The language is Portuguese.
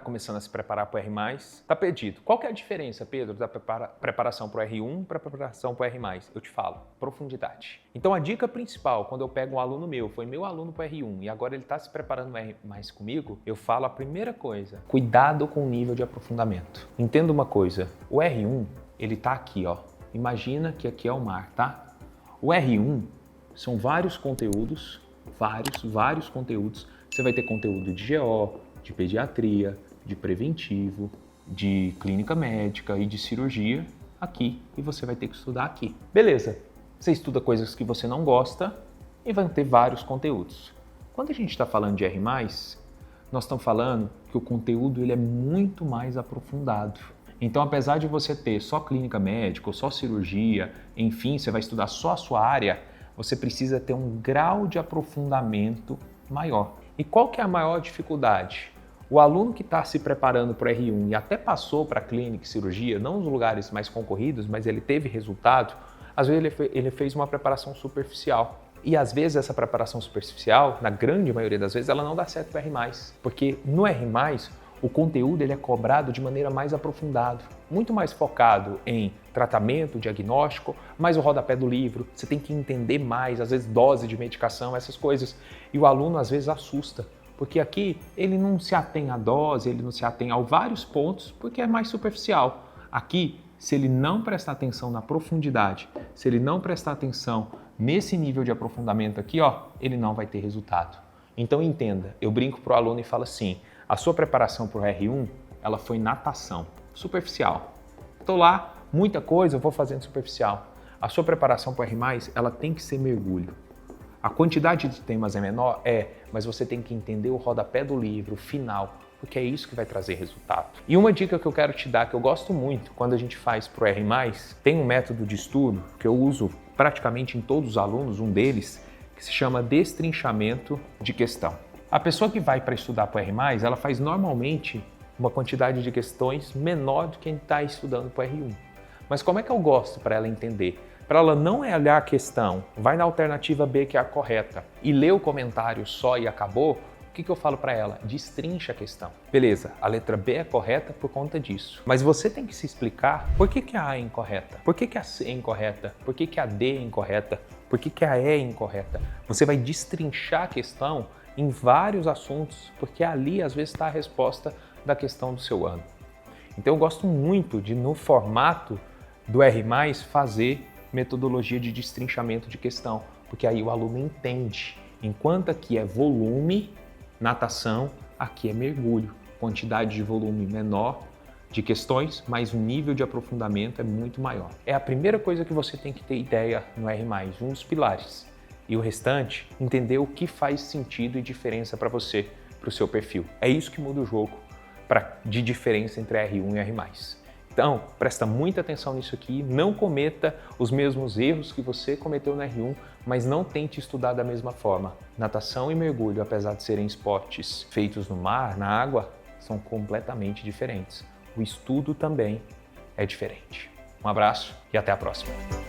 começando a se preparar para o R+, está perdido. Qual que é a diferença, Pedro, da preparação para o R1 para a preparação para o R+? Eu te falo, profundidade. Então a dica principal, quando eu pego um aluno meu, foi meu aluno para o R1 e agora ele está se preparando R+ comigo, eu falo a primeira coisa, cuidado com o nível de aprofundamento. Entenda uma coisa, o R1, ele está aqui, ó. Imagina que aqui é o mar, tá? O R1 são vários conteúdos, vários conteúdos. Você vai ter conteúdo de GO, de pediatria, de preventivo, de clínica médica e de cirurgia aqui, e você vai ter que estudar aqui. Beleza, você estuda coisas que você não gosta e vai ter vários conteúdos. Quando a gente está falando de R+, nós estamos falando que o conteúdo ele é muito mais aprofundado. Então, apesar de você ter só clínica médica ou só cirurgia, enfim, você vai estudar só a sua área, você precisa ter um grau de aprofundamento maior. E qual que é a maior dificuldade? O aluno que está se preparando para o R1 e até passou para a clínica e cirurgia, não nos lugares mais concorridos, mas ele teve resultado, às vezes ele fez uma preparação superficial. E às vezes essa preparação superficial, na grande maioria das vezes, ela não dá certo para o R+. Porque no R+, o conteúdo ele é cobrado de maneira mais aprofundada, muito mais focado em tratamento, diagnóstico, mais o rodapé do livro, você tem que entender mais, às vezes dose de medicação, essas coisas. E o aluno às vezes assusta, porque aqui ele não se atém à dose, ele não se atém a vários pontos, porque é mais superficial. Aqui, se ele não prestar atenção na profundidade, se ele não prestar atenção nesse nível de aprofundamento aqui, ó, ele não vai ter resultado. Então entenda, eu brinco para o aluno e falo assim, a sua preparação para o R1, ela foi natação, superficial. Estou lá, muita coisa, eu vou fazendo superficial. A sua preparação para o R+, ela tem que ser mergulho. A quantidade de temas é menor? É, mas você tem que entender o rodapé do livro, o final, porque é isso que vai trazer resultado. E uma dica que eu quero te dar, que eu gosto muito, quando a gente faz para o R+, tem um método de estudo que eu uso praticamente em todos os alunos, um deles, que se chama destrinchamento de questão. A pessoa que vai para estudar para o R+, ela faz normalmente uma quantidade de questões menor do que quem está estudando para o R1. Mas como é que eu gosto para ela entender? Para ela não olhar a questão, vai na alternativa B que é a correta e lê o comentário só e acabou, o que eu falo para ela? Destrincha a questão. Beleza, a letra B é correta por conta disso. Mas você tem que se explicar por que a A é incorreta, por que a C é incorreta, por que a D é incorreta, por que a E é incorreta. Você vai destrinchar a questão em vários assuntos, porque ali às vezes está a resposta da questão do seu ano. Então eu gosto muito de, no formato do R+, fazer metodologia de destrinchamento de questão, porque aí o aluno entende. Enquanto aqui é volume, natação, aqui é mergulho. Quantidade de volume menor de questões, mas o nível de aprofundamento é muito maior. É a primeira coisa que você tem que ter ideia no R+, um dos pilares. E o restante, entender o que faz sentido e diferença para você, para o seu perfil. É isso que muda o jogo de diferença entre R1 e R+. Então, presta muita atenção nisso aqui, não cometa os mesmos erros que você cometeu no R1, mas não tente estudar da mesma forma. Natação e mergulho, apesar de serem esportes feitos no mar, na água, são completamente diferentes. O estudo também é diferente. Um abraço e até a próxima.